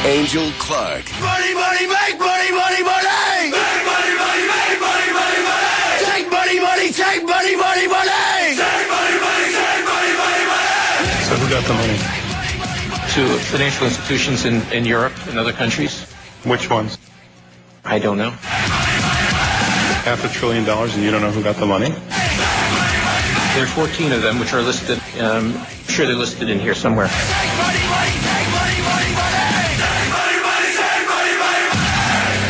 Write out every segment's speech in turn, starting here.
Angel Clark. Money, money, make money, money, money! Make money, money, make money, money, money! Take money, money, take money, money, money! Take money, money, take money, money, money! So who got the money? To financial institutions in Europe and other countries. Which ones? I don't know. $500 billion and you don't know who got the money? There are 14 of them, which are listed. I'm sure they're listed in here somewhere.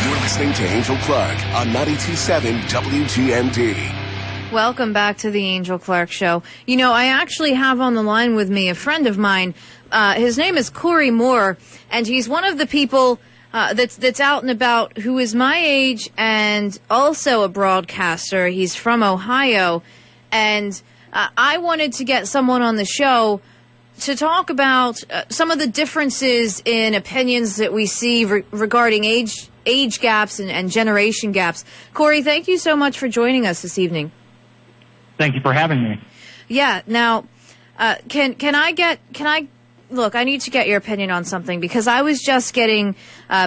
You're listening to Angel Clark on 92.7 WGMD. Welcome back to the Angel Clark Show. You know, I actually have on the line with me a friend of mine. His name is Corey Moore, and he's one of the people that's out and about who is my age and also a broadcaster. He's from Ohio, and I wanted to get someone on the show to talk about some of the differences in opinions that we see regarding age gaps and generation gaps. Corey, thank you so much for joining us this evening. Thank you for having me. Yeah. Now, can I look? I need to get your opinion on something because I was just getting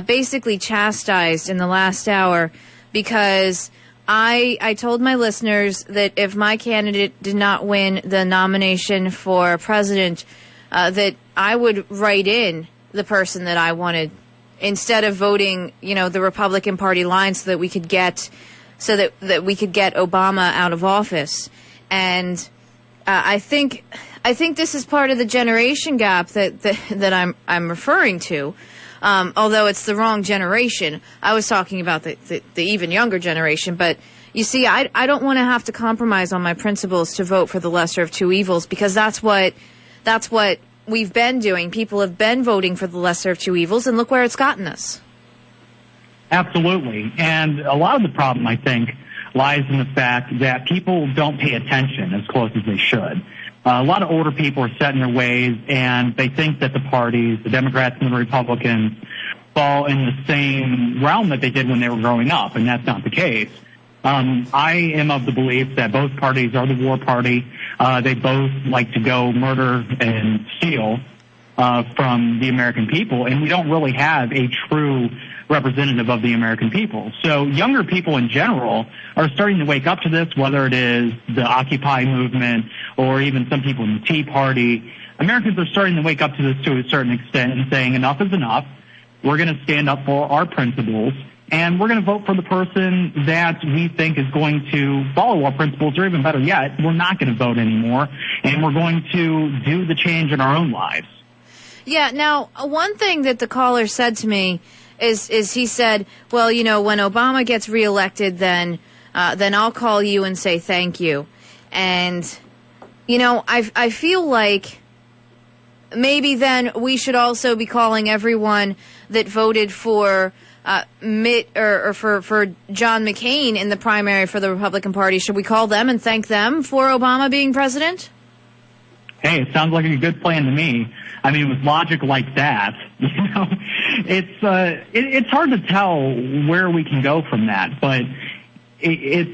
basically chastised in the last hour because I told my listeners that if my candidate did not win the nomination for president, that I would write in the person that I wanted instead of voting, the Republican Party line so that we could get Obama out of office. And I think this is part of the generation gap that I'm referring to. Although it's the wrong generation. I was talking about the even younger generation. But you see, I don't want to have to compromise on my principles to vote for the lesser of two evils because that's what we've been doing. People have been voting for the lesser of two evils, and look where it's gotten us. Absolutely. And a lot of the problem, I think, lies in the fact that people don't pay attention as close as they should. A lot of older people are set in their ways, and they think that the parties, the Democrats and the Republicans, fall in the same realm that they did when they were growing up, and that's not the case. I am of the belief that both parties are the war party. They both like to go murder and steal from the American people, and we don't really have a true representative of the American people. So younger people in general are starting to wake up to this, whether it is the Occupy movement or even some people in the Tea Party. Americans are starting to wake up to this to a certain extent and saying enough is enough. We're going to stand up for our principles, and we're going to vote for the person that we think is going to follow our principles, or even better yet, we're not going to vote anymore, and we're going to do the change in our own lives. Yeah, now, one thing that the caller said to me is he said, well, when Obama gets reelected, then I'll call you and say thank you. And, I feel like maybe then we should also be calling everyone that voted for Mitt or for John McCain in the primary for the Republican Party. Should we call them and thank them for Obama being president? Hey, it sounds like a good plan to me. I mean, with logic like that, it's hard to tell where we can go from that. But yeah.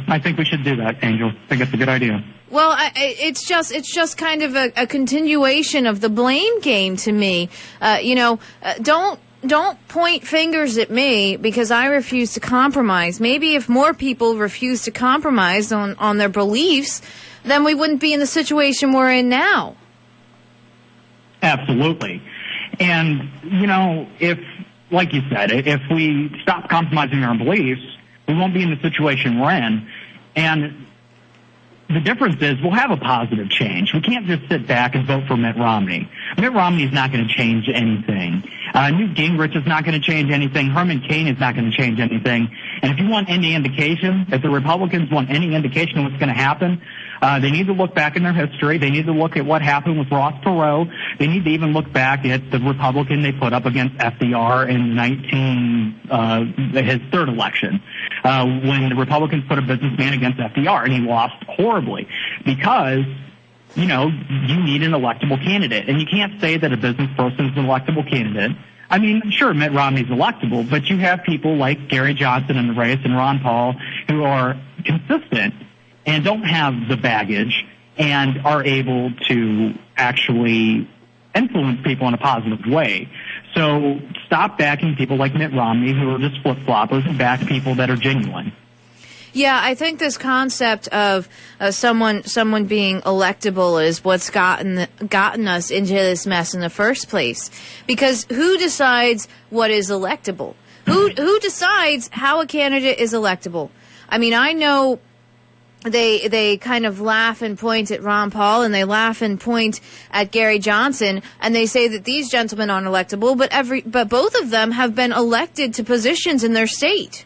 I think we should do that, Angel. I think it's a good idea. Well, it's just kind of a continuation of the blame game to me. Don't point fingers at me because I refuse to compromise. Maybe if more people refuse to compromise on their beliefs, then we wouldn't be in the situation we're in now. Absolutely. And, if, like you said, if we stop compromising our beliefs, we won't be in the situation we're in. And the difference is we'll have a positive change. We can't just sit back and vote for Mitt Romney. Mitt Romney is not going to change anything. Newt Gingrich is not going to change anything. Herman Cain is not going to change anything. And if you want any indication, if the Republicans want any indication of what's going to happen, they need to look back in their history. They need to look at what happened with Ross Perot. They need to even look back at the Republican they put up against FDR in his third election, when the Republicans put a businessman against FDR, and he lost horribly because, you need an electable candidate. And you can't say that a business person is an electable candidate. I mean, sure, Mitt Romney's electable, but you have people like Gary Johnson in the race and Ron Paul who are consistent and don't have the baggage and are able to actually influence people in a positive way. So stop backing people like Mitt Romney who are just flip-floppers and back people that are genuine. Yeah, I think this concept of someone being electable is what's gotten us into this mess in the first place. Because who decides what is electable? Who decides how a candidate is electable? I mean, I know they kind of laugh and point at Ron Paul, and they laugh and point at Gary Johnson, and they say that these gentlemen aren't electable, but both of them have been elected to positions in their state.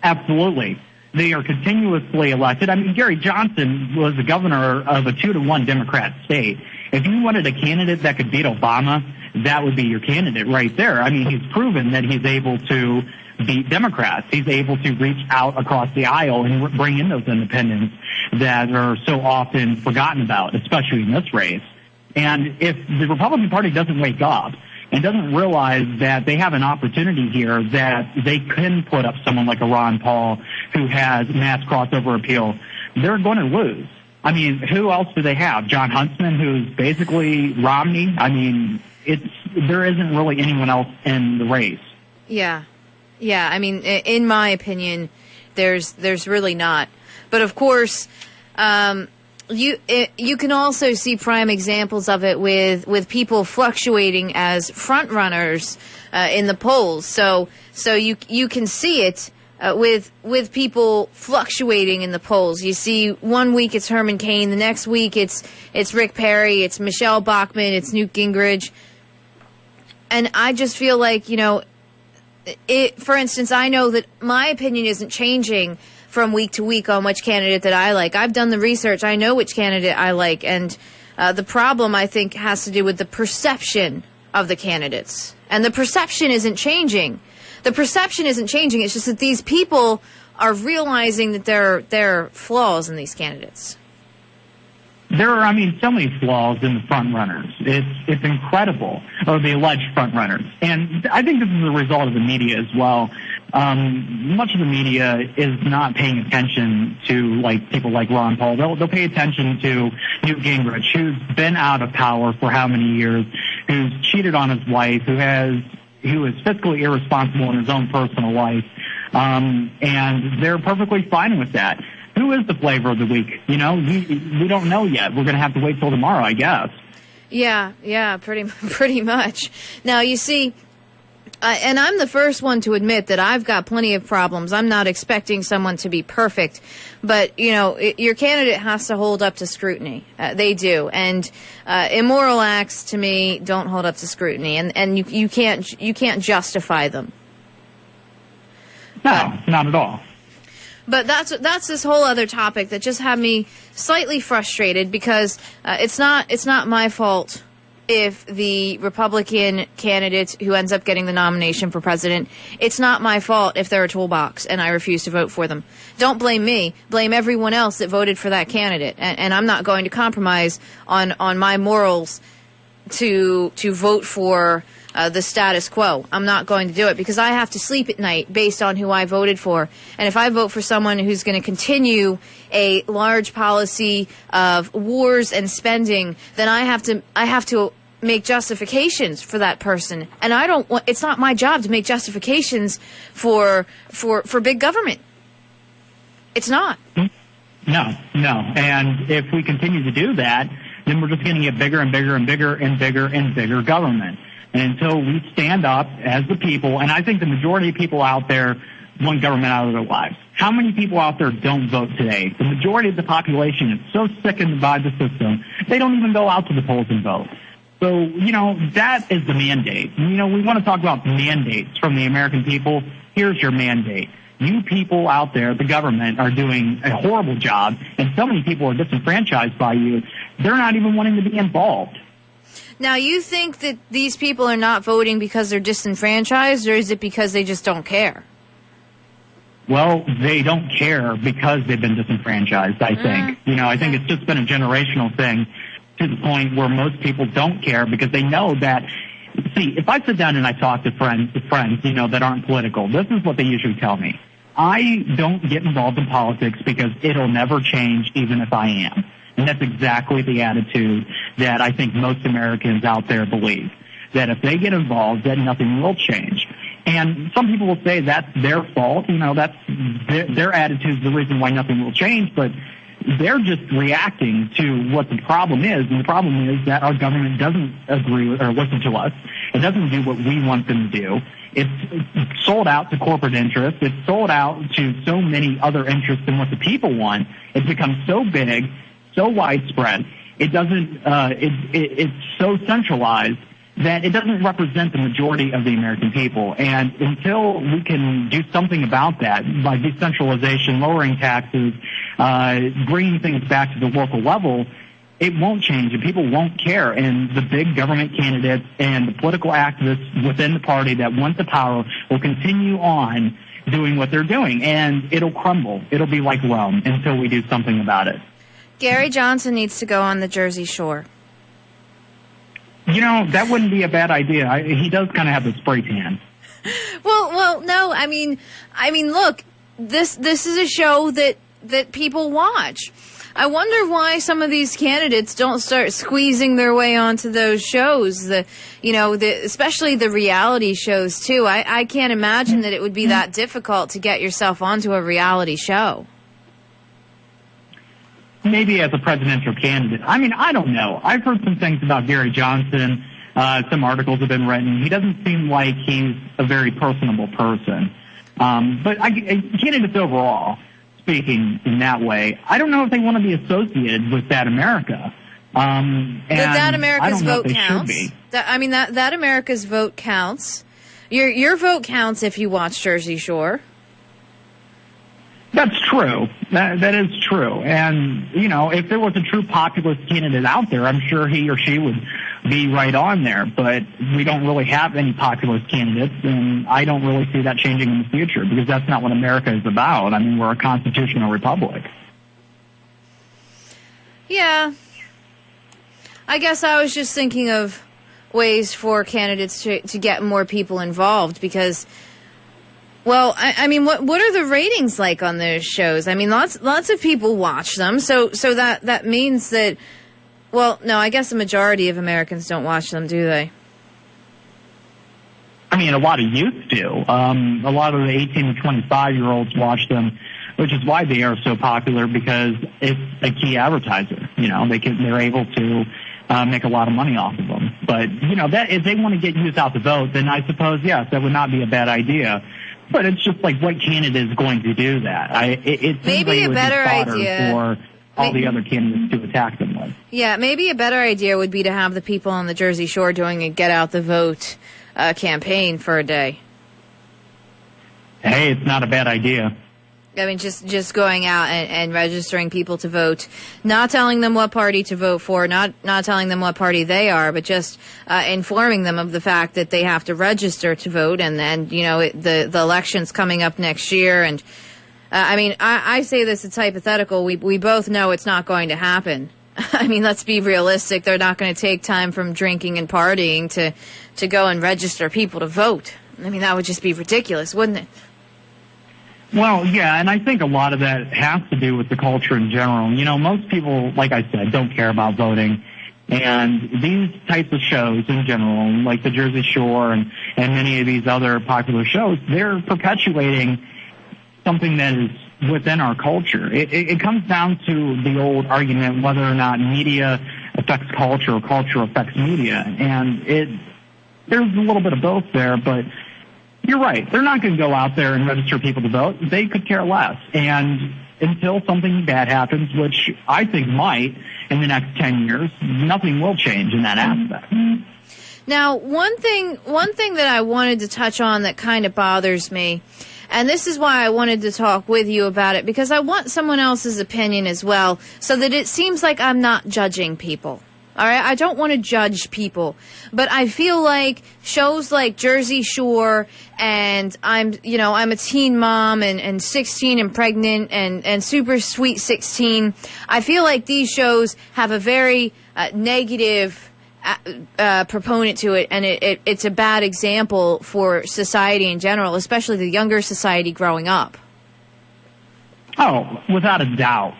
Absolutely. They are continuously elected. I mean, Gary Johnson was the governor of a 2-1 Democrat state. If you wanted a candidate that could beat Obama, that would be your candidate right there. I mean, he's proven that he's able to beat Democrats. He's able to reach out across the aisle and bring in those independents that are so often forgotten about, especially in this race. And if the Republican Party doesn't wake up and doesn't realize that they have an opportunity here, that they can put up someone like a Ron Paul who has mass crossover appeal, they're going to lose. I mean, who else do they have? John Huntsman, who's basically Romney? I mean, there isn't really anyone else in the race. Yeah. Yeah, I mean, in my opinion, there's really not. But of course, you can also see prime examples of it with people fluctuating as front runners in the polls. So you can see it with people fluctuating in the polls. You see, one week it's Herman Cain, the next week it's Rick Perry, it's Michelle Bachmann, it's Newt Gingrich, and I just feel like, you know, for instance, I know that my opinion isn't changing from week to week on which candidate that I like. I've done the research. I know which candidate I like. And the problem, I think, has to do with the perception of the candidates. And the perception isn't changing. The perception isn't changing. It's just that these people are realizing that there are flaws in these candidates. There are, I mean, so many flaws in the front runners. It's incredible, or the alleged front runners. And I think this is a result of the media as well. Much of the media is not paying attention to, like, people like Ron Paul. They'll pay attention to Newt Gingrich, who's been out of power for how many years, who's cheated on his wife, who is fiscally irresponsible in his own personal life. And they're perfectly fine with that. Who is the flavor of the week? You know, we don't know yet. We're going to have to wait till tomorrow, I guess. Yeah, pretty much. Now, you see, and I'm the first one to admit that I've got plenty of problems. I'm not expecting someone to be perfect, but, you know, your candidate has to hold up to scrutiny. They do. And immoral acts, to me, don't hold up to scrutiny, and you can't justify them. No, not at all. But that's this whole other topic that just had me slightly frustrated, because it's not my fault if the Republican candidate who ends up getting the nomination for president, it's not my fault if they're a toolbox and I refuse to vote for them. Don't blame me. Blame everyone else that voted for that candidate. And I'm not going to compromise on my morals to vote for the status quo. I'm not going to do it, because I have to sleep at night based on who I voted for. And if I vote for someone who's going to continue a large policy of wars and spending, then I have to make justifications for that person. And I don't want, it's not my job to make justifications for big government. It's not. No. And if we continue to do that, then we're just going to get bigger and bigger and bigger and bigger and bigger government. And until we stand up as the people, and I think the majority of people out there want government out of their lives. How many people out there don't vote today? The majority of the population is so sickened by the system, they don't even go out to the polls and vote. So, you know, that is the mandate. You know, we want to talk about mandates from the American people. Here's your mandate. You people out there, the government, are doing a horrible job, and so many people are disenfranchised by you, they're not even wanting to be involved. Now, you think that these people are not voting because they're disenfranchised, or is it because they just don't care? Well, they don't care because they've been disenfranchised, I think. You know, I think it's just been a generational thing to the point where most people don't care because they know that. See, if I sit down and I talk to friends, you know, that aren't political, this is what they usually tell me. I don't get involved in politics because it'll never change even if I am. And that's exactly the attitude that I think most Americans out there believe, that if they get involved, then nothing will change. And some people will say that's their fault. That's their attitude is the reason why nothing will change, but they're just reacting to what the problem is. And the problem is that our government doesn't agree with or listen to us. It doesn't do what we want them to do. It's sold out to corporate interests. It's sold out to so many other interests than what the people want. It's become so big, so widespread. It doesn't, it's so centralized that it doesn't represent the majority of the American people. And until we can do something about that by decentralization, lowering taxes, bringing things back to the local level, it won't change and people won't care. And the big government candidates and the political activists within the party that want the power will continue on doing what they're doing. And it'll crumble. It'll be like Rome until we do something about it. Gary Johnson needs to go on the Jersey Shore. That wouldn't be a bad idea. He does kind of have the spray tan. Well, no. I mean, look, this is a show that people watch. I wonder why some of these candidates don't start squeezing their way onto those shows. Especially the reality shows too. I can't imagine that it would be that difficult to get yourself onto a reality show. Maybe as a presidential candidate. I don't know. I've heard some things about Gary Johnson. Some articles have been written. He doesn't seem like he's a very personable person. But candidates overall, speaking in that way, I don't know if they want to be associated with that America. That America's vote counts. That America's vote counts. Your vote counts if you watch Jersey Shore. That's true. That is true. And, if there was a true populist candidate out there, I'm sure he or she would be right on there. But we don't really have any populist candidates, and I don't really see that changing in the future because that's not what America is about. We're a constitutional republic. Yeah. I guess I was just thinking of ways for candidates to get more people involved because... Well, what are the ratings like on those shows? Lots of people watch them, so that means that, well, no, I guess the majority of Americans don't watch them, do they? A lot of youth do. A lot of the 18 to 25-year-olds watch them, which is why they are so popular because it's a key advertiser. They're able to make a lot of money off of them. But, that if they want to get youth out to vote, then I suppose, yes, that would not be a bad idea. But it's just like what candidate is going to do that? It maybe a better idea for all the other candidates to attack them with. Yeah, maybe a better idea would be to have the people on the Jersey Shore doing a get out the vote campaign for a day. Hey, it's not a bad idea. Just going out and registering people to vote, not telling them what party to vote for, not telling them what party they are, but just informing them of the fact that they have to register to vote, and then the election's coming up next year, and I say this, it's hypothetical. We both know it's not going to happen. Let's be realistic. They're not going to take time from drinking and partying to go and register people to vote. That would just be ridiculous, wouldn't it? Well, yeah, and I think a lot of that has to do with the culture in general. Most people, like I said, don't care about voting. And these types of shows in general, like the Jersey Shore and many of these other popular shows, they're perpetuating something that is within our culture. It comes down to the old argument whether or not media affects culture or culture affects media. And there's a little bit of both there, but... You're right. They're not going to go out there and register people to vote. They could care less. And until something bad happens, which I think might in the next 10 years, nothing will change in that aspect. Now, one thing that I wanted to touch on that kind of bothers me, and this is why I wanted to talk with you about it, because I want someone else's opinion as well, so that it seems like I'm not judging people. All right, I don't want to judge people, but I feel like shows like Jersey Shore and I'm a teen mom and 16 and pregnant and Super Sweet 16. I feel like these shows have a very negative proponent to it, and it's a bad example for society in general, especially the younger society growing up. Oh, without a doubt.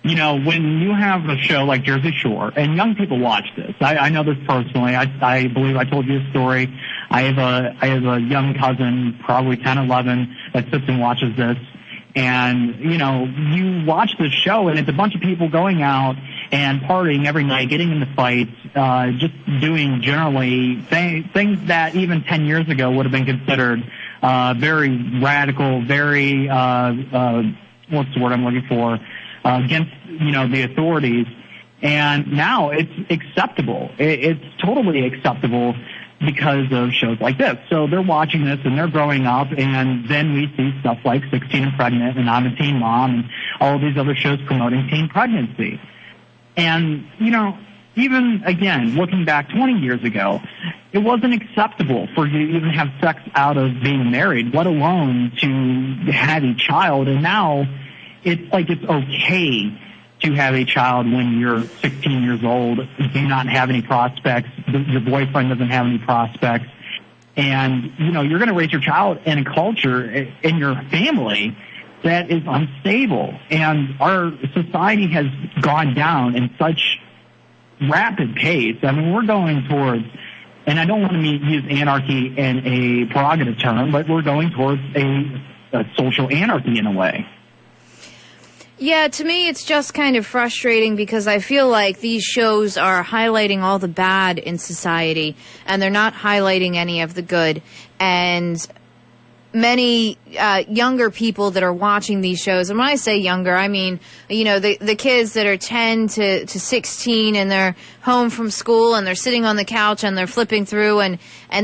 you know, when you have a show like Jersey Shore, and young people watch this, I know this personally. I believe I told you a story. I have a young cousin, probably 10, 11, that sits and watches this. And, you know, you watch this show, and it's a bunch of people going out and partying every night, getting into fights, just doing generally things that even 10 years ago would have been considered very radical, very, what's the word I'm looking for, against, you know, the authorities. And now it's acceptable. It's totally acceptable because of shows like this. So they're watching this and they're growing up, and then we see stuff like 16 and Pregnant and I'm a Teen Mom and all of these other shows promoting teen pregnancy. And, you know, even, again, looking back 20 years ago, it wasn't acceptable for you to even have sex out of being married, let alone to have a child. And now it's like it's okay to have a child when you're 16 years old, do not have any prospects, your boyfriend doesn't have any prospects, and, you know, you're going to raise your child in a culture in your family that is unstable. And our society has gone down in such rapid pace. I mean, we're going towards, and I don't want to use anarchy in a prerogative term, but we're going towards a social anarchy in a way. Yeah, to me it's just kind of frustrating because I feel like these shows are highlighting all the bad in society and they're not highlighting any of the good. And many younger people that are watching these shows, and when I say younger, I mean, you know, the kids that are 10 to 16 and they're home from school and they're sitting on the couch and they're flipping through and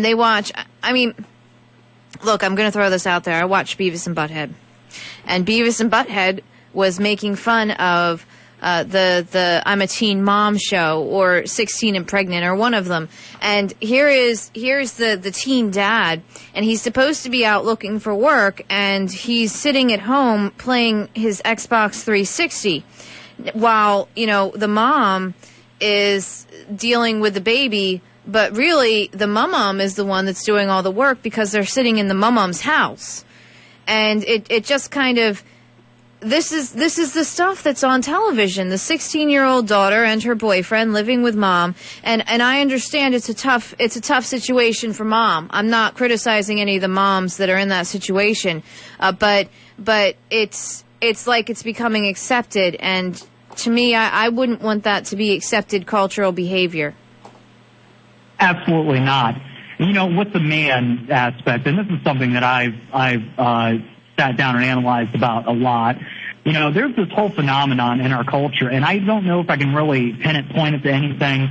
they watch, I mean, look, I'm going to throw this out there. I watched Beavis and Butthead. And Beavis and Butthead was making fun of the I'm a Teen Mom show or 16 and Pregnant or one of them. And here's the teen dad, and he's supposed to be out looking for work, and he's sitting at home playing his Xbox 360 while, you know, the mom is dealing with the baby, but really the mom is the one that's doing all the work because they're sitting in the mom's house. And it just kind of, This is the stuff that's on television. The 16-year-old daughter and her boyfriend living with mom, and I understand it's a tough situation for mom. I'm not criticizing any of the moms that are in that situation, but it's like it's becoming accepted, and to me, I wouldn't want that to be accepted cultural behavior. Absolutely not. You know, with the man aspect, and this is something that I've sat down and analyzed about a lot. You know, there's this whole phenomenon in our culture, and I don't know if I can really point it to anything.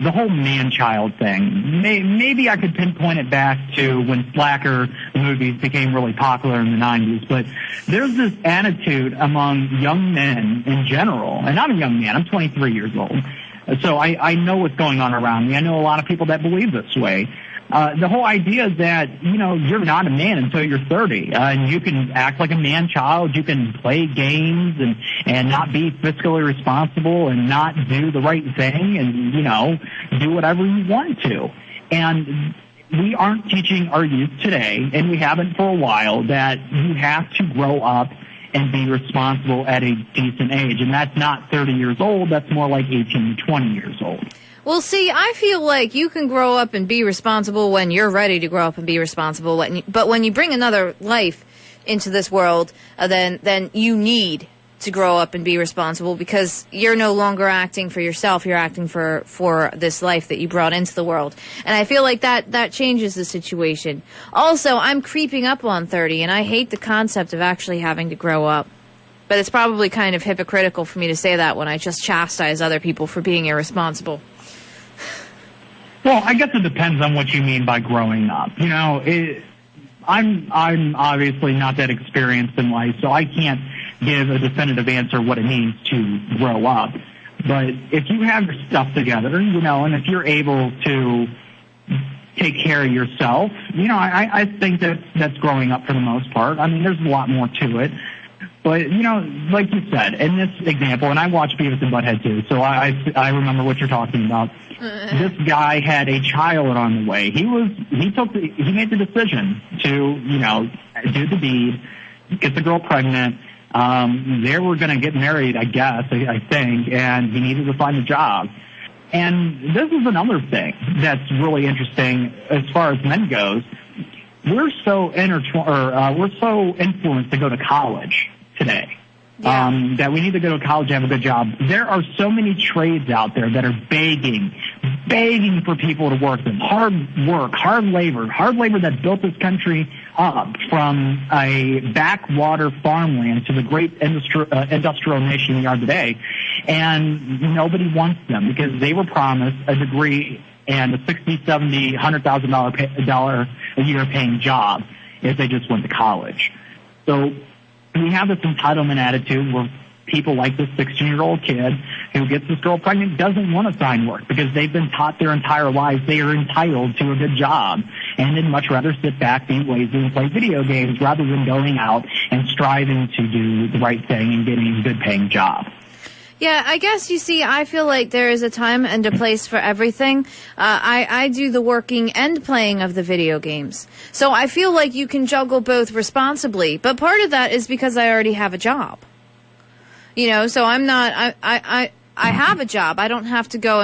The whole man-child thing. Maybe I could pinpoint it back to when slacker movies became really popular in the 90s, but there's this attitude among young men in general, and I'm a young man, I'm 23 years old, so I know what's going on around me. I know a lot of people that believe this way. The whole idea is that, you know, you're not a man until you're 30, and you can act like a man-child, you can play games and not be fiscally responsible and not do the right thing and, you know, do whatever you want to. And we aren't teaching our youth today, and we haven't for a while, that you have to grow up and be responsible at a decent age. And that's not 30 years old, that's more like 18 to 20 years old. Well, see, I feel like you can grow up and be responsible when you're ready to grow up and be responsible. But when you bring another life into this world, then you need to grow up and be responsible because you're no longer acting for yourself. You're acting for this life that you brought into the world. And I feel like that changes the situation. Also, I'm creeping up on 30, and I hate the concept of actually having to grow up. But it's probably kind of hypocritical for me to say that when I just chastise other people for being irresponsible. Well, I guess it depends on what you mean by growing up. You know, I'm obviously not that experienced in life, so I can't give a definitive answer what it means to grow up. But if you have your stuff together, you know, and if you're able to take care of yourself, you know, I think that's growing up for the most part. I mean, there's a lot more to it. But, you know, like you said, in this example, and I watched Beavis and Butthead too, so I remember what you're talking about. This guy had a child on the way. He made the decision to, you know, do the deed, get the girl pregnant, They were going to get married, I guess, I think, and he needed to find a job. And this is another thing that's really interesting as far as men goes. We're so we're so influenced to go to college today. Yeah. That we need to go to college and have a good job. There are so many trades out there that are begging for people to work them. Hard work, hard labor that built this country up from a backwater farmland to the great industrial nation we are today. And nobody wants them because they were promised a degree and a $60,000, $70,000, $100,000 a year paying job if they just went to college. So we have this entitlement attitude where people like this 16-year-old kid who gets this girl pregnant doesn't want to sign work because they've been taught their entire lives they are entitled to a good job and they'd much rather sit back, be lazy, and play video games rather than going out and striving to do the right thing and getting a good paying job. Yeah, I guess, you see, I feel like there is a time and a place for everything. I do the working and playing of the video games. So I feel like you can juggle both responsibly. But part of that is because I already have a job. You know, so I'm not, I have a job. I don't have to go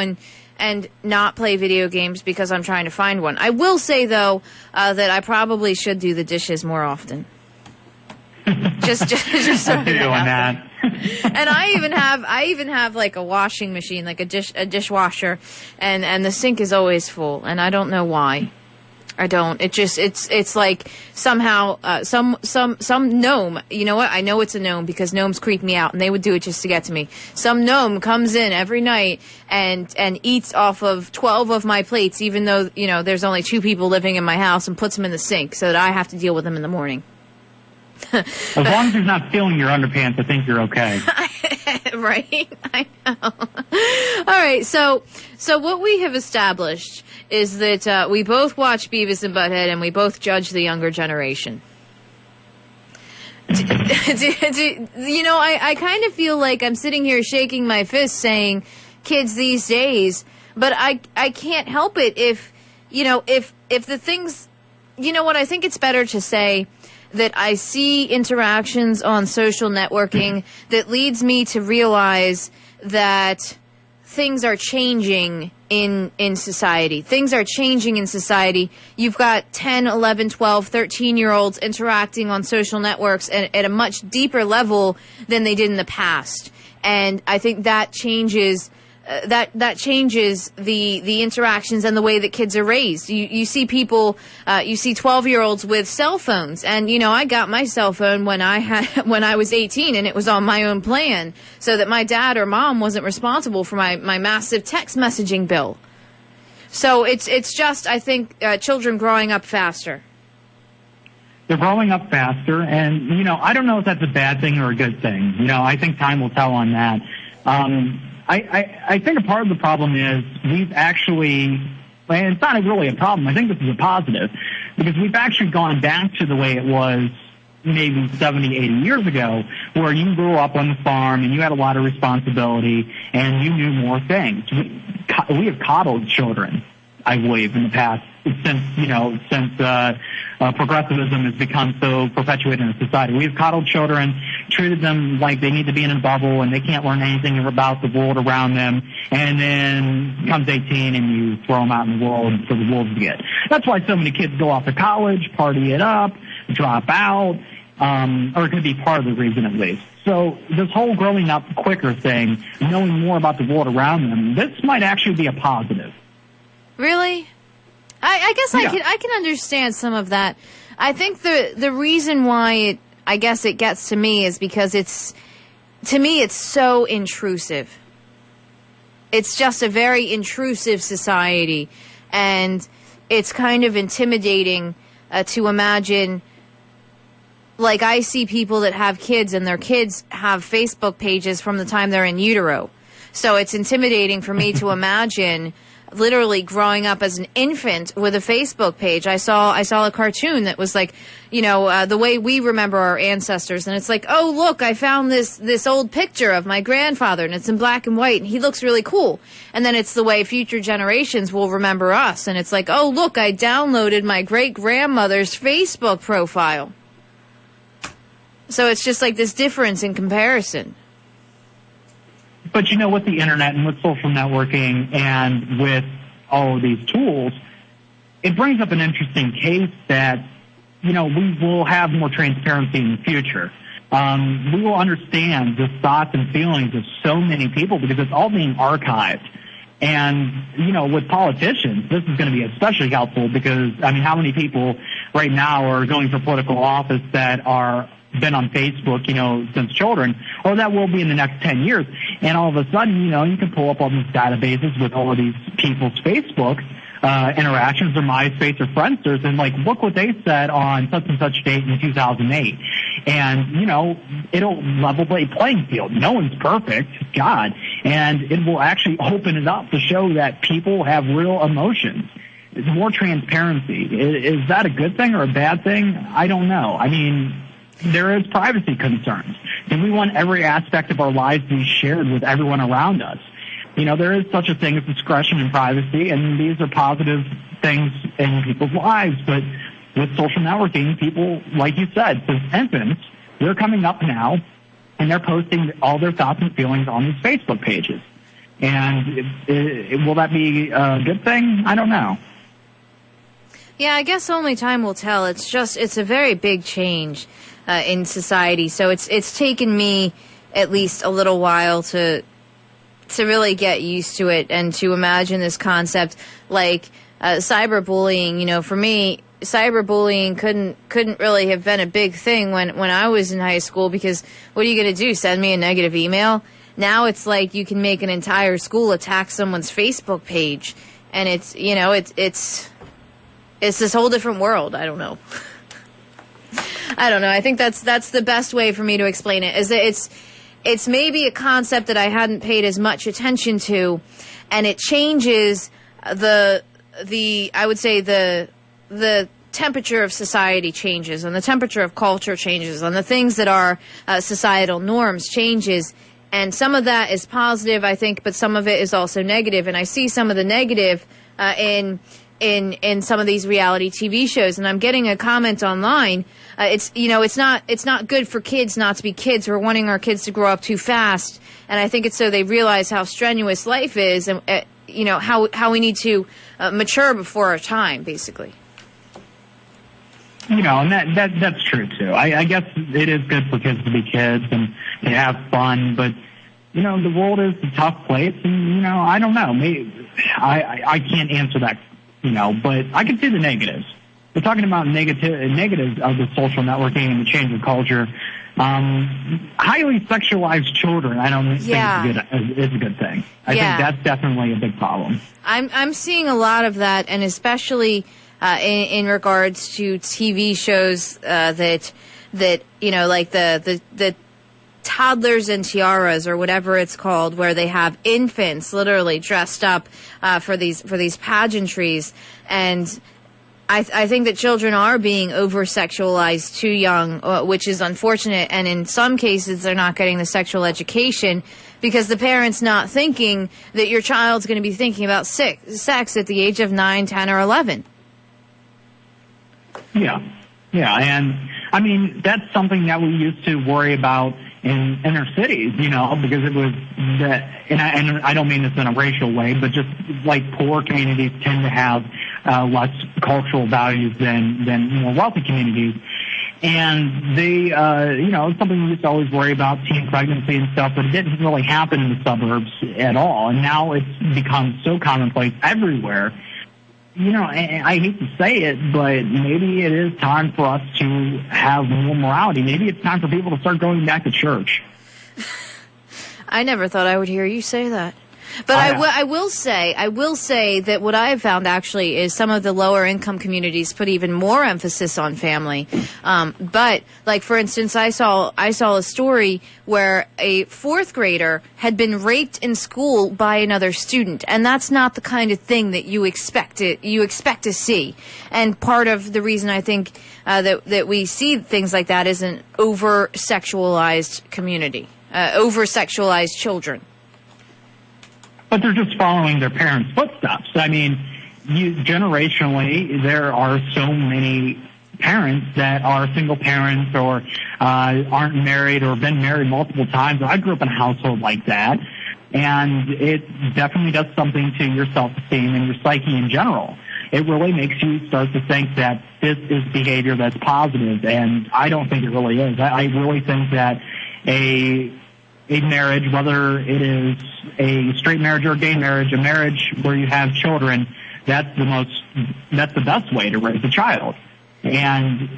and not play video games because I'm trying to find one. I will say, though, that I probably should do the dishes more often. just so doing that. And I even have like a washing machine, like a dishwasher, and the sink is always full, and I don't know why. I don't. It's like somehow some gnome. You know what? I know it's a gnome because gnomes creep me out, and they would do it just to get to me. Some gnome comes in every night and eats off of 12 of my plates, even though there's only 2 people living in my house, and puts them in the sink so that I have to deal with them in the morning. As long as he's not stealing your underpants, I think you're okay. Right? I know. All right, so what we have established is that we both watch Beavis and Butthead and we both judge the younger generation. I kind of feel like I'm sitting here shaking my fist saying kids these days, but I can't help it if the things, I think it's better to say that I see interactions on social networking that leads me to realize that things are changing in society. Things are changing in society. You've got 10, 11, 12, 13-year-olds interacting on social networks at a much deeper level than they did in the past. And I think that changes that changes the interactions and the way that kids are raised. You see people, you see 12-year-olds with cell phones, and I got my cell phone when I was 18, and it was on my own plan, so that my dad or mom wasn't responsible for my massive text messaging bill. So it's just, I think, children growing up faster. They're growing up faster, and I don't know if that's a bad thing or a good thing. I think time will tell on that. I think a part of the problem is we've actually, and it's not really a problem, I think this is a positive, because we've actually gone back to the way it was maybe 70, 80 years ago, where you grew up on the farm and you had a lot of responsibility and you knew more things. We have coddled children, I believe, in the past, since progressivism has become so perpetuated in society. We've coddled children, treated them like they need to be in a bubble and they can't learn anything about the world around them, and then comes 18 and you throw them out in the world for the wolves to get. That's why so many kids go off to college, party it up, drop out, or it could be part of the reason at least. So this whole growing up quicker thing, knowing more about the world around them, this might actually be a positive. Really? I guess yeah. I can understand some of that. I think the reason why it gets to me is because it's so intrusive. It's just a very intrusive society, and it's kind of intimidating to imagine. Like, I see people that have kids, and their kids have Facebook pages from the time they're in utero. So it's intimidating for me to imagine literally growing up as an infant with a Facebook page. I saw a cartoon that was like, the way we remember our ancestors, and it's like, oh look, I found this old picture of my grandfather, and it's in black and white, and he looks really cool. And then it's the way future generations will remember us, and it's like, oh look, I downloaded my great grandmother's Facebook profile. So it's just like this difference in comparison. But with the internet and with social networking and with all of these tools, it brings up an interesting case that, we will have more transparency in the future. We will understand the thoughts and feelings of so many people because it's all being archived. And, with politicians, this is going to be especially helpful because, how many people right now are going for political office that are been on Facebook, since children, or that will be in the next 10 years. And all of a sudden, you can pull up all these databases with all of these people's Facebook interactions or MySpace or Friendsters and look what they said on such and such date in 2008. And, it'll level the playing field. No one's perfect, God. And it will actually open it up to show that people have real emotions. It's more transparency. Is that a good thing or a bad thing? I don't know. There is privacy concerns. And we want every aspect of our lives to be shared with everyone around us. There is such a thing as discretion and privacy, and these are positive things in people's lives. But with social networking, people, like you said, since infants, they're coming up now, and they're posting all their thoughts and feelings on these Facebook pages. And will that be a good thing? I don't know. Yeah, I guess only time will tell. It's a very big change in society. So it's taken me at least a little while to really get used to it and to imagine this concept like cyberbullying. For me, cyberbullying couldn't really have been a big thing when I was in high school because what are you going to do? Send me a negative email? Now it's like you can make an entire school attack someone's Facebook page, and it's this whole different world. I don't know. I think that's the best way for me to explain it. Is that it's maybe a concept that I hadn't paid as much attention to, and it changes I would say the temperature of society changes, and the temperature of culture changes, and the things that are societal norms changes. And some of that is positive, I think, but some of it is also negative. And I see some of the negative in some of these reality TV shows, and I'm getting a comment online. It's not good for kids not to be kids. We're wanting our kids to grow up too fast, and I think it's so they realize how strenuous life is, and how we need to mature before our time, basically. And that's true too. I guess it is good for kids to be kids and to have fun, but the world is a tough place, and I don't know. Maybe I can't answer that. But I can see the negatives. We're talking about negatives of the social networking and the change of culture. Highly sexualized children, I don't think is a good thing. I think that's definitely a big problem. I'm seeing a lot of that, and especially in regards to TV shows that like the Toddlers and Tiaras or whatever it's called, where they have infants literally dressed up for these pageantries. And I think that children are being over-sexualized too young, which is unfortunate. And in some cases, they're not getting the sexual education because the parent's not thinking that your child's going to be thinking about sex at the age of 9, 10, or 11. Yeah. And that's something that we used to worry about in inner cities, because it was that, and I don't mean this in a racial way, but just like poor communities tend to have less cultural values than more wealthy communities. And they, something we used to always worry about, teen pregnancy and stuff, but it didn't really happen in the suburbs at all. And now it's become so commonplace everywhere. I hate to say it, but maybe it is time for us to have more morality. Maybe it's time for people to start going back to church. I never thought I would hear you say that. But I will say that what I have found actually is some of the lower income communities put even more emphasis on family. But like, for instance, I saw a story where a 4th grader had been raped in school by another student, and that's not the kind of thing that you expect to see. And part of the reason I think that we see things like that is an over sexualized community, over sexualized children. But they're just following their parents' footsteps. Generationally, there are so many parents that are single parents or aren't married or been married multiple times. I grew up in a household like that, and it definitely does something to your self-esteem and your psyche in general. It really makes you start to think that this is behavior that's positive, and I don't think it really is. I really think that a marriage, whether it is a straight marriage or a gay marriage, a marriage where you have children, that's the best way to raise a child. And,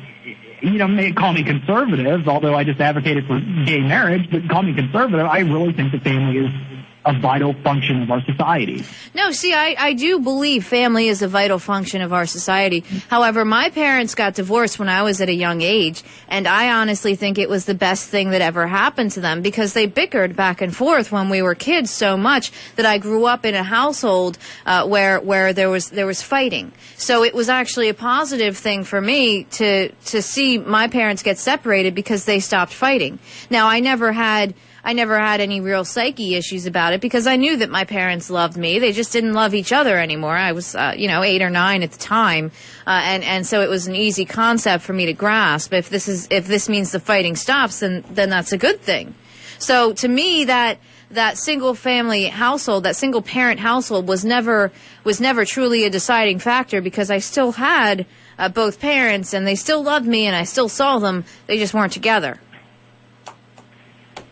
may call me conservative, although I just advocated for gay marriage, but call me conservative, I really think the family is a vital function of our society. No, see, I do believe family is a vital function of our society. However, my parents got divorced when I was at a young age, and I honestly think it was the best thing that ever happened to them because they bickered back and forth when we were kids so much that I grew up in a household where there was fighting. So it was actually a positive thing for me to see my parents get separated because they stopped fighting. Now, I never had any real psyche issues about it because I knew that my parents loved me. They just didn't love each other anymore. I was, 8 or 9 at the time. And so it was an easy concept for me to grasp. If this means the fighting stops, then that's a good thing. So to me, that single family household, that single parent household was never truly a deciding factor because I still had both parents and they still loved me and I still saw them. They just weren't together.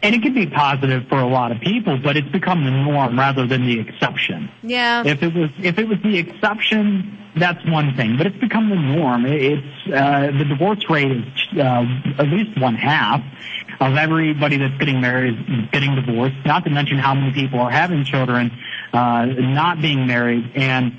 And it can be positive for a lot of people, but it's become the norm rather than the exception. Yeah. If it was the exception, that's one thing, but it's become the norm. It's the divorce rate is at least 1/2 of everybody that's getting married is getting divorced. Not to mention how many people are having children, not being married, and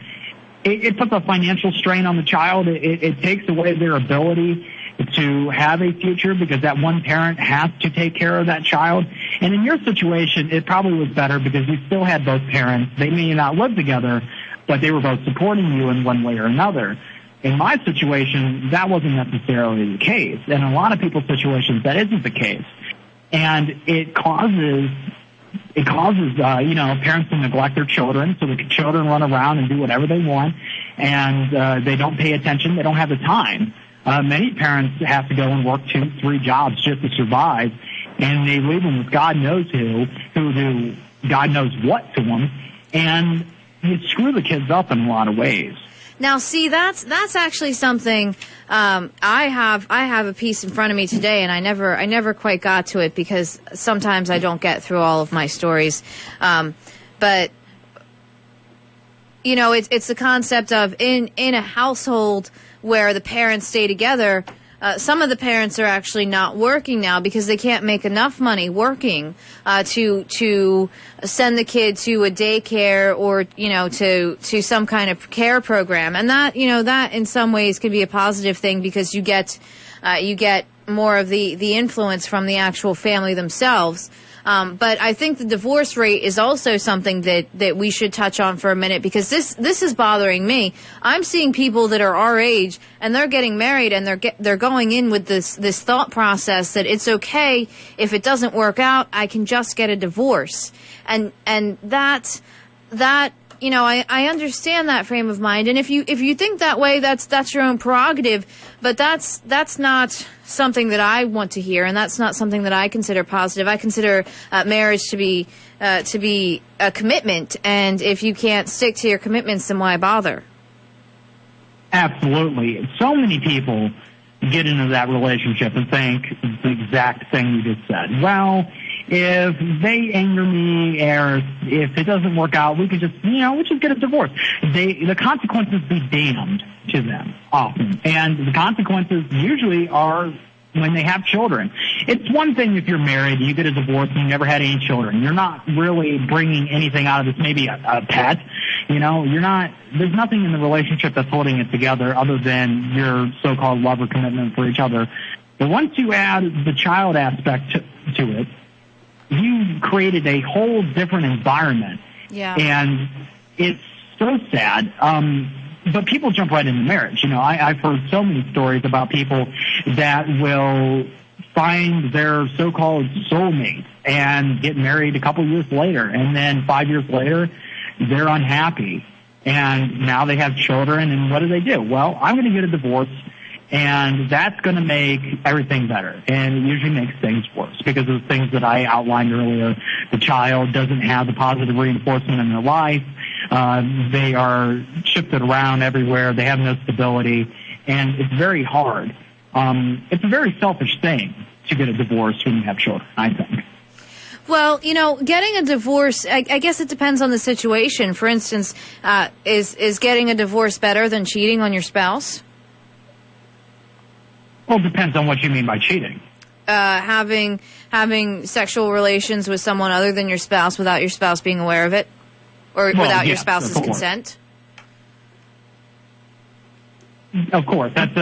it puts a financial strain on the child. It takes away their ability to have a future because that one parent has to take care of that child. And in your situation, it probably was better because you still had both parents. They may not live together, but they were both supporting you in one way or another. In my situation, that wasn't necessarily the case. And in a lot of people's situations, that isn't the case. And it causes parents to neglect their children, so the children run around and do whatever they want, and they don't pay attention. They don't have the time. Many parents have to go and work 2-3 jobs just to survive, and they leave them with God knows who do God knows what to them, and you screw the kids up in a lot of ways. Now, see, that's actually something I have a piece in front of me today, and I never quite got to it because sometimes I don't get through all of my stories, but it's the concept of in a household where the parents stay together. Some of the parents are actually not working now because they can't make enough money working to send the kid to a daycare or to some kind of care program, and that in some ways can be a positive thing because you get more of the influence from the actual family themselves. But I think the divorce rate is also something that we should touch on for a minute because this is bothering me. I'm seeing people that are our age and they're getting married and they're going in with this thought process that it's okay if it doesn't work out, I can just get a divorce. And that I understand that frame of mind, and if you think that way, that's your own prerogative. But that's not something that I want to hear, and that's not something that I consider positive. I consider marriage to be a commitment, and if you can't stick to your commitments, then why bother? Absolutely. So many people get into that relationship and think the exact thing you just said. Well, if they anger me or if it doesn't work out, we could just get a divorce. The consequences be damned to them often. And the consequences usually are when they have children. It's one thing if you're married, you get a divorce and you never had any children. You're not really bringing anything out of this, maybe a pet. There's nothing in the relationship that's holding it together other than your so-called love or commitment for each other. But once you add the child aspect to it, you created a whole different environment. Yeah. And it's so sad. But people jump right into marriage. I've heard so many stories about people that will find their so-called soulmate and get married a couple years later. And then 5 years later, they're unhappy. And now they have children. And what do? Well, I'm going to get a divorce And that's going to make everything better. And it usually makes things worse because of the things that I outlined earlier. The child doesn't have the positive reinforcement in their life. They are shifted around everywhere. They have no stability. And it's very hard. It's a very selfish thing to get a divorce when you have children, I think. Well, getting a divorce, I guess it depends on the situation. For instance, is getting a divorce better than cheating on your spouse? Well, it depends on what you mean by cheating. Having sexual relations with someone other than your spouse without your spouse being aware of it, or without your spouse's consent. Of course, that's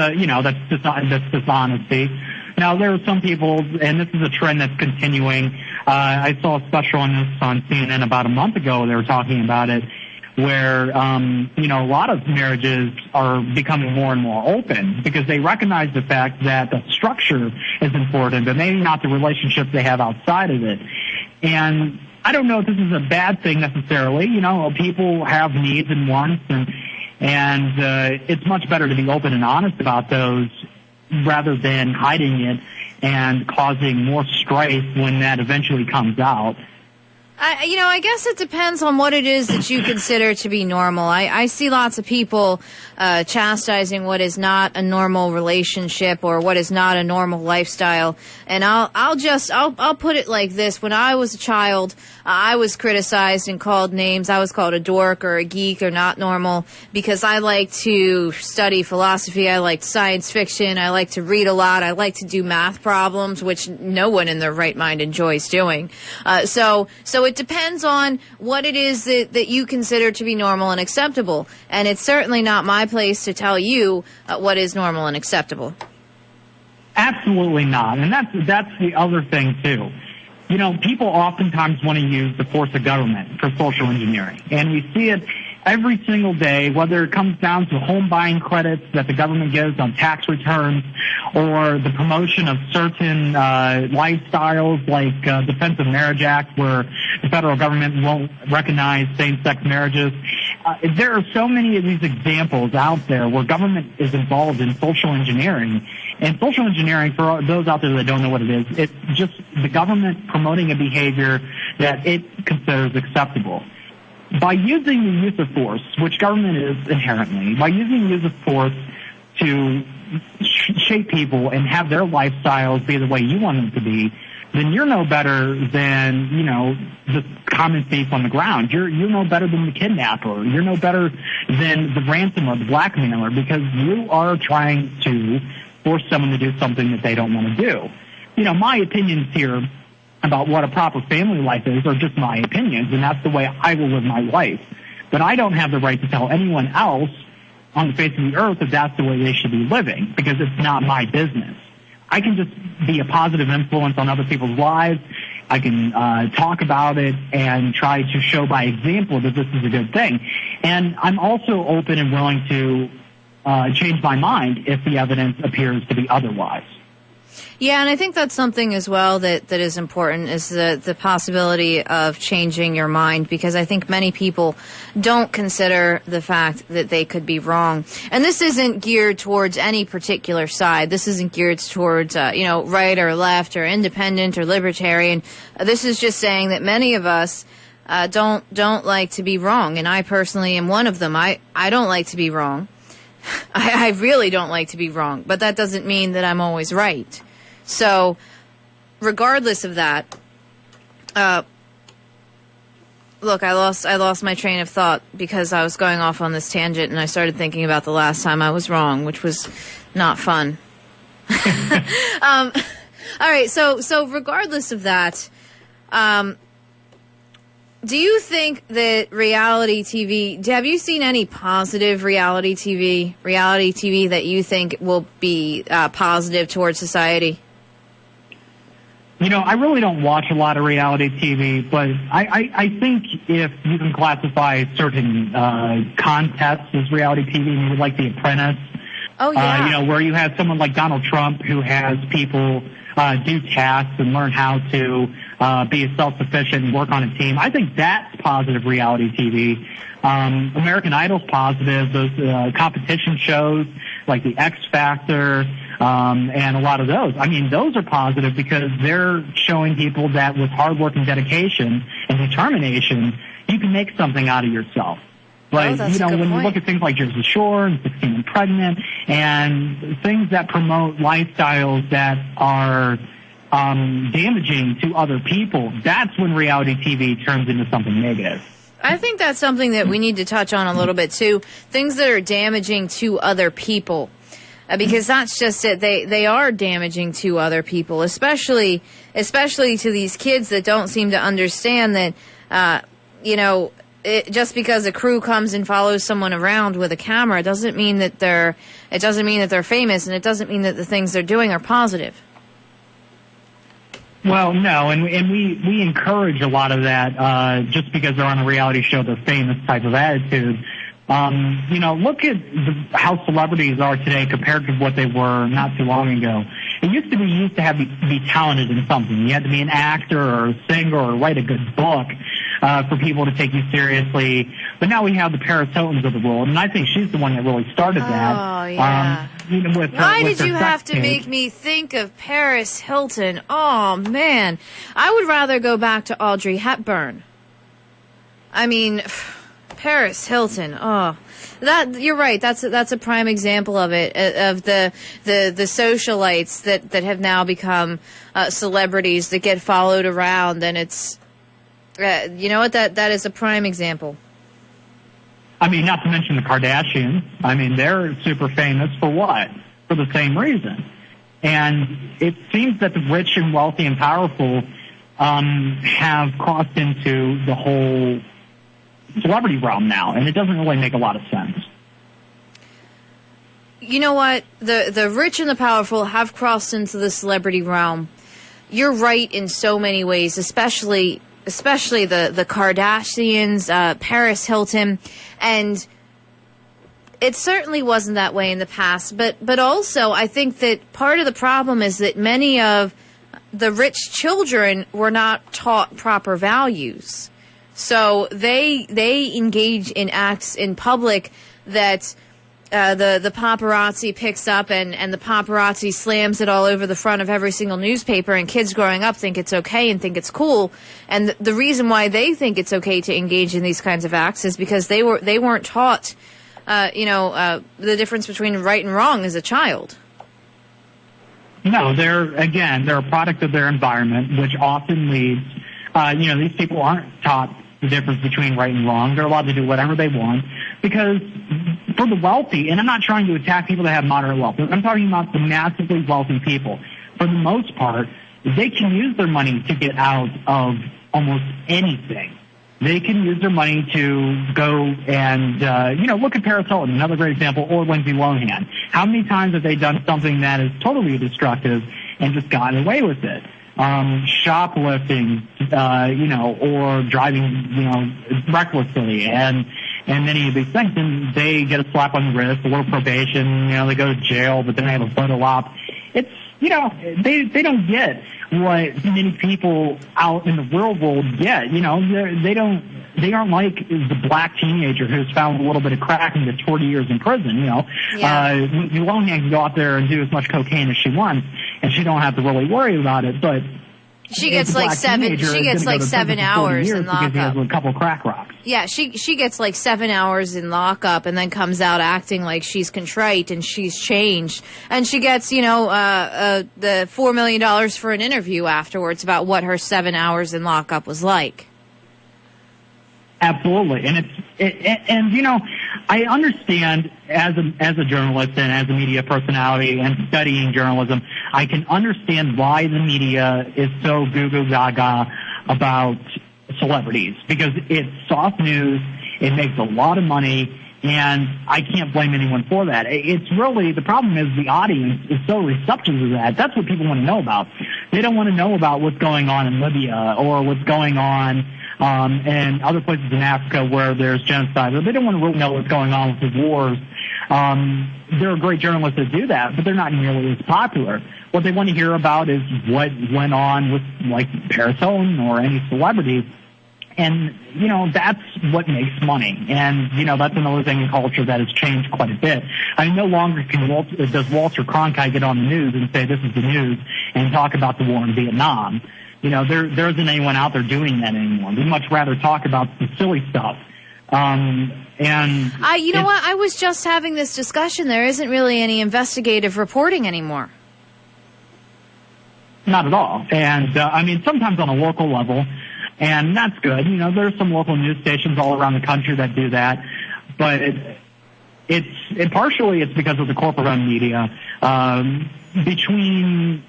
dishonesty. Now, there are some people, and this is a trend that's continuing. I saw a special on this on CNN about a month ago. They were talking about it, where a lot of marriages are becoming more and more open because they recognize the fact that the structure is important, but maybe not the relationships they have outside of it. And I don't know if this is a bad thing necessarily. People have needs and wants, and it's much better to be open and honest about those rather than hiding it and causing more strife when that eventually comes out. I guess it depends on what it is that you consider to be normal. I see lots of people chastising what is not a normal relationship or what is not a normal lifestyle. And I'll put it like this. When I was a child, I was criticized and called names. I was called a dork or a geek or not normal because I like to study philosophy. I liked science fiction. I like to read a lot. I like to do math problems, which no one in their right mind enjoys doing. So it depends on what it is that you consider to be normal and acceptable. And it's certainly not my place to tell you what is normal and acceptable. Absolutely not. And that's the other thing, too. People oftentimes want to use the force of government for social engineering. And we see it every single day, whether it comes down to home buying credits that the government gives on tax returns or the promotion of certain lifestyles like Defense of Marriage Act, where the federal government won't recognize same-sex marriages. There are so many of these examples out there where government is involved in social engineering. And social engineering, for those out there that don't know what it is, it's just the government promoting a behavior that it considers acceptable. By using the use of force, which government is inherently, by using the use of force to shape people and have their lifestyles be the way you want them to be, then you're no better than, the common thief on the ground. You're no better than the kidnapper. You're no better than the ransomer, the blackmailer, because you are trying to force someone to do something that they don't want to do. My opinions here about what a proper family life is are just my opinions, and that's the way I will live my life. But I don't have the right to tell anyone else on the face of the earth that that's the way they should be living, because it's not my business. I can just be a positive influence on other people's lives. I can talk about it and try to show by example that this is a good thing. And I'm also open and willing to change my mind if the evidence appears to be otherwise. Yeah, and I think that's something as well that is important, is the possibility of changing your mind, because I think many people don't consider the fact that they could be wrong. And this isn't geared towards any particular side. This isn't geared towards, right or left or independent or libertarian. This is just saying that many of us don't like to be wrong, and I personally am one of them. I don't like to be wrong. I really don't like to be wrong, but that doesn't mean that I'm always right. So, regardless of that, look, I lost my train of thought because I was going off on this tangent and I started thinking about the last time I was wrong, which was not fun. All right, so regardless of that, do you think that reality TV, have you seen any positive reality TV that you think will be positive towards society? I really don't watch a lot of reality TV, but I think if you can classify certain contests as reality TV, maybe like The Apprentice, oh yeah, where you have someone like Donald Trump who has people do tasks and learn how to be self-sufficient and work on a team. I think that's positive reality TV. American Idol's positive. Those competition shows like the X Factor and a lot of those. I mean, those are positive because they're showing people that with hard work and dedication and determination, you can make something out of yourself. Like, when you look at things like Jersey Shore and 16 and Pregnant and things that promote lifestyles that are damaging to other people, that's when reality TV turns into something negative. I think that's something that we need to touch on a little bit, too. Things that are damaging to other people. Because that's just it. They are damaging to other people, especially to these kids that don't seem to understand that, just because a crew comes and follows someone around with a camera doesn't mean that they're famous, and it doesn't mean that the things they're doing are positive. Well, no, and we encourage a lot of that just because they're on a reality show, they're famous type of attitude. Look at how celebrities are today compared to what they were not too long ago. It used to be talented in something. You had to be an actor or a singer or write a good book for people to take you seriously. But now we have the Paris Hiltons of the world, and I think she's the one that really started that. Oh, yeah. Why did you have to tape. make me think of Paris Hilton? Oh, man. I would rather go back to Audrey Hepburn. I mean, Paris Hilton. Oh, you're right. That's a prime example of it, of the socialites that have now become celebrities that get followed around, and it's you know what, that is a prime example. I mean, not to mention the Kardashians. I mean, they're super famous for what? For the same reason. And it seems that the rich and wealthy and powerful have crossed into the whole celebrity realm now, and it doesn't really make a lot of sense. You know what? The rich and the powerful have crossed into the celebrity realm. You're right in so many ways, especially the Kardashians, Paris Hilton, and it certainly wasn't that way in the past. But also, I think that part of the problem is that many of the rich children were not taught proper values. So they engage in acts in public that the paparazzi picks up and the paparazzi slams it all over the front of every single newspaper, and kids growing up think it's okay and think it's cool. And the reason why they think it's okay to engage in these kinds of acts is because they weren't taught the difference between right and wrong as a child. No, they're a product of their environment, which often leads, these people aren't taught the difference between right and wrong. They're allowed to do whatever they want because for the wealthy, and I'm not trying to attack people that have moderate wealth, I'm talking about the massively wealthy people. For the most part, they can use their money to get out of almost anything. They can use their money to go and, look at Paris Hilton, another great example, or Lindsay Lohan. How many times have they done something that is totally destructive and just gotten away with it? Shoplifting, or driving, recklessly, and many of these things. And they get a slap on the wrist, a little probation, they go to jail, but then they have a photo op. It's, they don't get what many people out in the real world get. They aren't like the black teenager who's found a little bit of crack and gets 40 years in prison, Yeah. Lohan can go out there and do as much cocaine as she wants, and she don't have to really worry about it, but she gets like 7 hours in lockup. Because he has a couple of crack rocks. Yeah, she gets like 7 hours in lockup and then comes out acting like she's contrite and she's changed. And she gets, the $4 million for an interview afterwards about what her 7 hours in lockup was like. Absolutely. And I understand as a journalist and as a media personality and studying journalism, I can understand why the media is so goo-goo gaga about celebrities, because it's soft news, it makes a lot of money, and I can't blame anyone for that. It's really, the problem is the audience is so receptive to that. That's what people want to know about. They don't want to know about what's going on in Libya or what's going on and other places in Africa where there's genocide. They don't want to really know what's going on with the wars. There are great journalists that do that, but they're not nearly as popular. What they want to hear about is what went on with, like, Paris Hilton or any celebrity. And, that's what makes money. And, that's another thing in culture that has changed quite a bit. No longer does Walter Cronkite get on the news and say this is the news and talk about the war in Vietnam. There isn't anyone out there doing that anymore. We'd much rather talk about the silly stuff. What? I was just having this discussion. There isn't really any investigative reporting anymore. Not at all. And, sometimes on a local level, and that's good. There's some local news stations all around the country that do that. But partially it's because of the corporate-run media. Between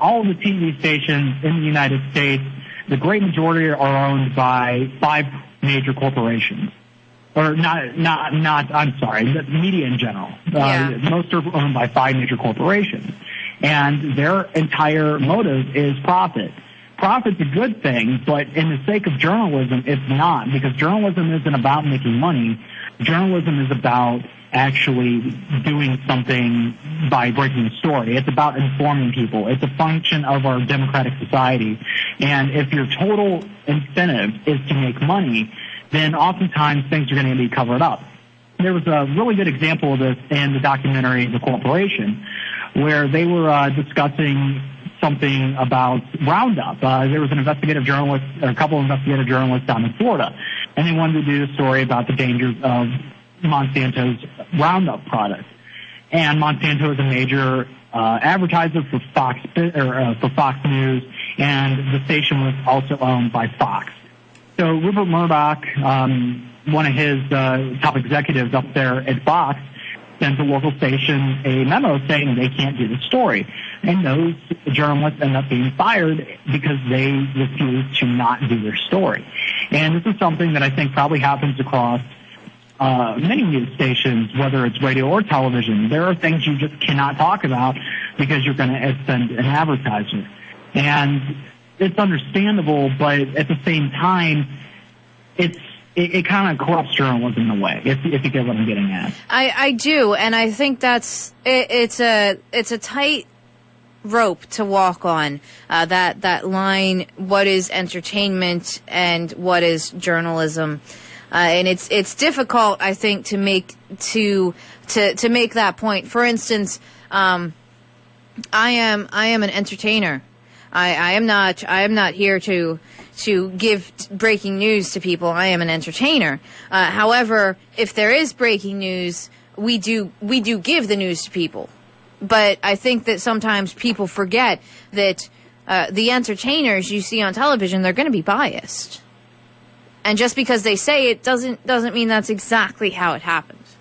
all of the TV stations in the United States, the great majority are owned by 5 major corporations. Or the media in general. Most are owned by 5 major corporations. And their entire motive is profit. Profit's a good thing, but in the sake of journalism, it's not, because journalism isn't about making money. Journalism is about actually doing something by breaking the story. It's about informing people. It's a function of our democratic society. And if your total incentive is to make money, then oftentimes things are going to be covered up. There was a really good example of this in the documentary The Corporation, where they were discussing something about Roundup. There was an investigative journalist, or a couple of investigative journalists down in Florida, and they wanted to do a story about the dangers of Monsanto's Roundup product. And Monsanto is a major advertiser for Fox News, and the station was also owned by Fox. So Rupert Murdoch, one of his top executives up there at Fox, sends a local station a memo saying they can't do the story. And those journalists end up being fired because they refuse to not do their story. And this is something that I think probably happens across many news stations, whether it's radio or television. There are things you just cannot talk about because you're going to offend an advertiser. And it's understandable, but at the same time, it kind of corrupts journalism in a way, if you get what I'm getting at. I do, and I think it's a tight rope to walk on, that line, what is entertainment and what is journalism. And it's difficult, I think, to make that point. For instance, I am an entertainer. I am not here to give breaking news to people. I am an entertainer. However, if there is breaking news, we do give the news to people. But I think that sometimes people forget that the entertainers you see on television, they're going to be biased. And just because they say it doesn't mean that's exactly how it happens.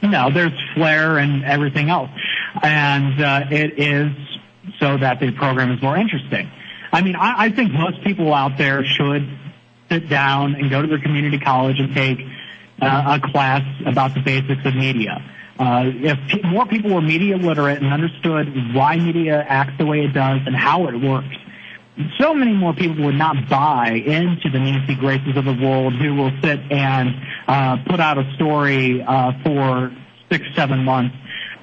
No, there's flair and everything else. And it is so that the program is more interesting. I think most people out there should sit down and go to their community college and take a class about the basics of media. If more people were media literate and understood why media acts the way it does and how it works, so many more people would not buy into the Nancy Graces of the world who will sit and put out a story for 6-7 months,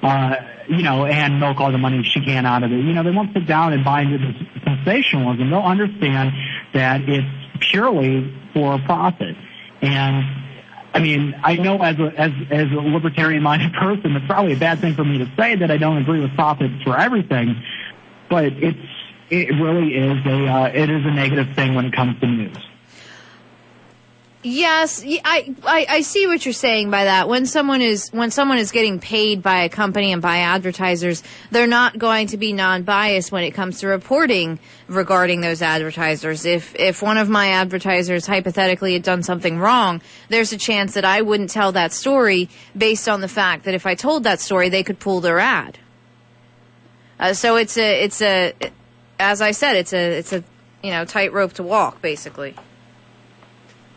and milk all the money she can out of it. They won't sit down and buy into the sensationalism. They'll understand that it's purely for profit. And I know as a libertarian-minded person, it's probably a bad thing for me to say that I don't agree with profit for everything, but it really is a negative thing when it comes to news. Yes, I see what you're saying by that. When someone is getting paid by a company and by advertisers, they're not going to be non-biased when it comes to reporting regarding those advertisers. If one of my advertisers hypothetically had done something wrong, there's a chance that I wouldn't tell that story based on the fact that if I told that story, they could pull their ad. So it's a as I said, it's a tightrope to walk, basically.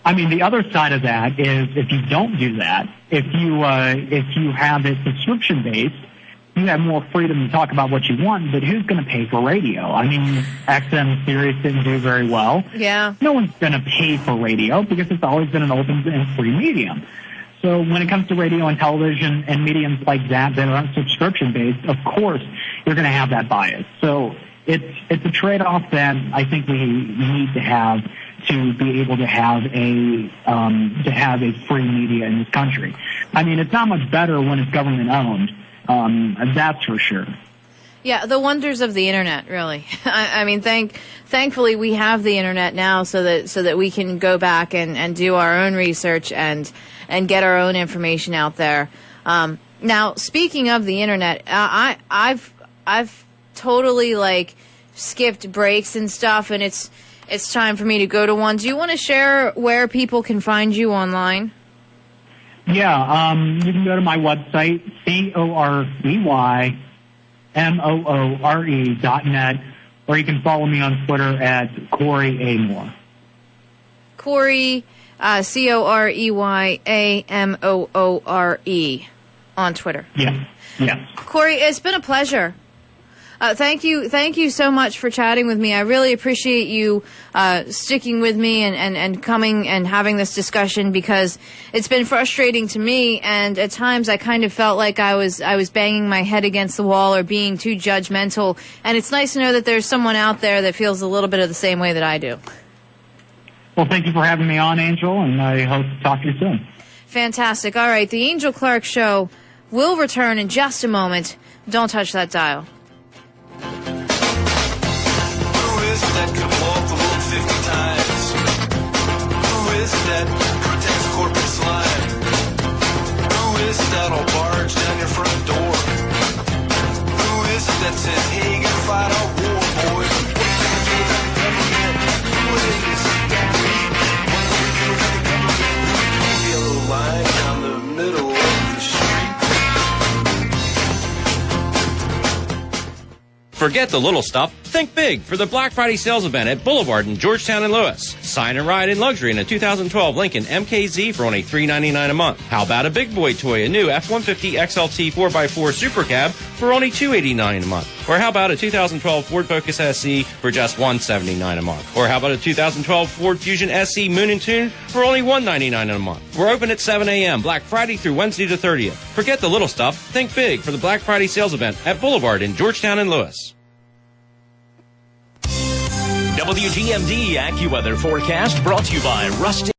The other side of that is if you don't do that, if you have it subscription based, you have more freedom to talk about what you want. But who's going to pay for radio? XM Sirius didn't do very well. Yeah. No one's going to pay for radio because it's always been an open and free medium. So when it comes to radio and television and mediums like that are subscription-based, of course, you're going to have that bias. So it's a trade-off that I think we need to have to be able to have a free media in this country. I mean, it's not much better when it's government-owned. That's for sure. Yeah, the wonders of the internet, really. I mean, thankfully we have the internet now so that we can go back and do our own research and get our own information out there. Now, speaking of the internet, I've totally skipped breaks and stuff, and it's time for me to go to one. Do you want to share where people can find you online? Yeah, you can go to my website, CoreyMoore.net, or you can follow me on Twitter at Corey A. Moore. Corey, CoreyAMoore on Twitter. Yes. Corey, it's been a pleasure. Thank you so much for chatting with me. I really appreciate you sticking with me and coming and having this discussion, because it's been frustrating to me, and at times I kind of felt like I was banging my head against the wall or being too judgmental, and it's nice to know that there's someone out there that feels a little bit of the same way that I do. Well, thank you for having me on, Angel, and I hope to talk to you soon. Fantastic. All right, the Angel Clark Show will return in just a moment. Don't touch that dial. Who is that could walk the world 50 times? Who is that protects corporate slime? Who is that will barge down your front door? Who is it that says, hey, you gotta fight our war, boys? What are you gonna do without the government? What is this? What are you gonna do without the government? Yellow line down the middle of the street. Forget the little stuff. Think big for the Black Friday sales event at Boulevard in Georgetown and Lewis. Sign and ride in luxury in a 2012 Lincoln MKZ for only $399 a month. How about a big boy toy, a new F-150 XLT 4x4 Super Cab for only $289 a month? Or how about a 2012 Ford Focus SE for just $179 a month? Or how about a 2012 Ford Fusion SE Moon and Tune for only $199 a month? We're open at 7 a.m. Black Friday through Wednesday the 30th. Forget the little stuff. Think big for the Black Friday sales event at Boulevard in Georgetown and Lewis. WGMD AccuWeather forecast brought to you by Rusty.